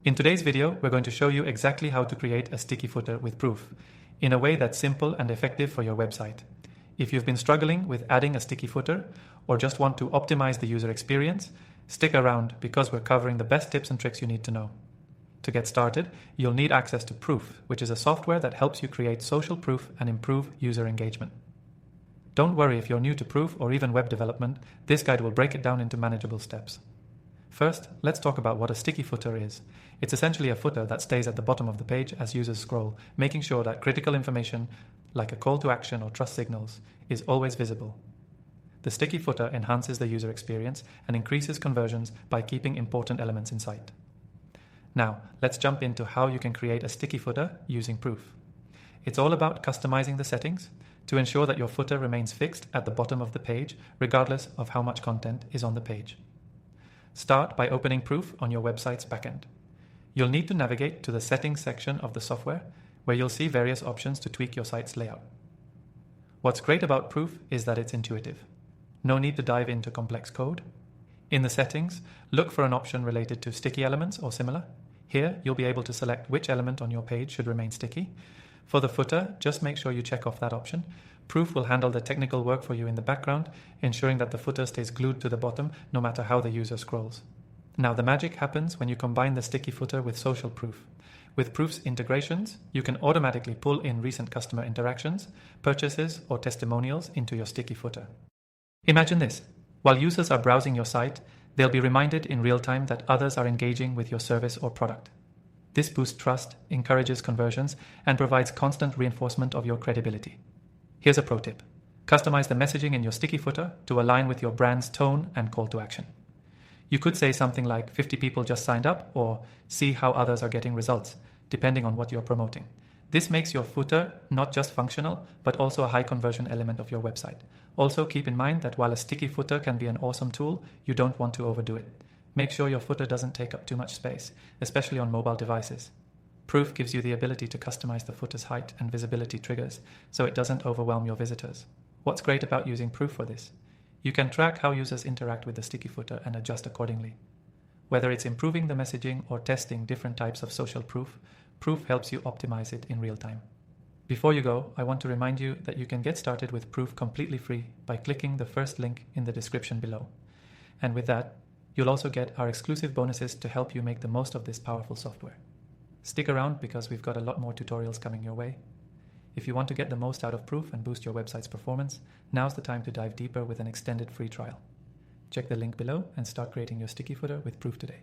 In today's video, we're going to show you exactly how to create a sticky footer with Proof in a way that's simple and effective for your website. If you've been struggling with adding a sticky footer or just want to optimize the user experience, stick around because we're covering the best tips and tricks you need to know. To get started, you'll need access to Proof, which is a software that helps you create social proof and improve user engagement. Don't worry if you're new to Proof or even web development, this guide will break it down into manageable steps. First, let's talk about what a sticky footer is. It's essentially a footer that stays at the bottom of the page as users scroll, making sure that critical information, like a call to action or trust signals, is always visible. The sticky footer enhances the user experience and increases conversions by keeping important elements in sight. Now, let's jump into how you can create a sticky footer using Proof. It's all about customizing the settings to ensure that your footer remains fixed at the bottom of the page, regardless of how much content is on the page. Start by opening Proof on your website's backend. You'll need to navigate to the Settings section of the software, where you'll see various options to tweak your site's layout. What's great about Proof is that it's intuitive. No need to dive into complex code. In the settings, look for an option related to sticky elements or similar. Here, you'll be able to select which element on your page should remain sticky. For the footer, just make sure you check off that option. Proof will handle the technical work for you in the background, ensuring that the footer stays glued to the bottom no matter how the user scrolls. Now, the magic happens when you combine the sticky footer with social proof. With Proof's integrations, you can automatically pull in recent customer interactions, purchases, or testimonials into your sticky footer. Imagine this. While users are browsing your site, they'll be reminded in real time that others are engaging with your service or product. This boosts trust, encourages conversions, and provides constant reinforcement of your credibility. Here's a pro tip. Customize the messaging in your sticky footer to align with your brand's tone and call to action. You could say something like 50 people just signed up or see how others are getting results, depending on what you're promoting. This makes your footer not just functional, but also a high conversion element of your website. Also keep in mind that while a sticky footer can be an awesome tool, you don't want to overdo it. Make sure your footer doesn't take up too much space, especially on mobile devices. Proof gives you the ability to customize the footer's height and visibility triggers, so it doesn't overwhelm your visitors. What's great about using Proof for this? You can track how users interact with the sticky footer and adjust accordingly. Whether it's improving the messaging or testing different types of social proof, Proof helps you optimize it in real time. Before you go, I want to remind you that you can get started with Proof completely free by clicking the first link in the description below. And with that, you'll also get our exclusive bonuses to help you make the most of this powerful software. Stick around because we've got a lot more tutorials coming your way. If you want to get the most out of Proof and boost your website's performance, now's the time to dive deeper with an extended free trial. Check the link below and start creating your sticky footer with Proof today.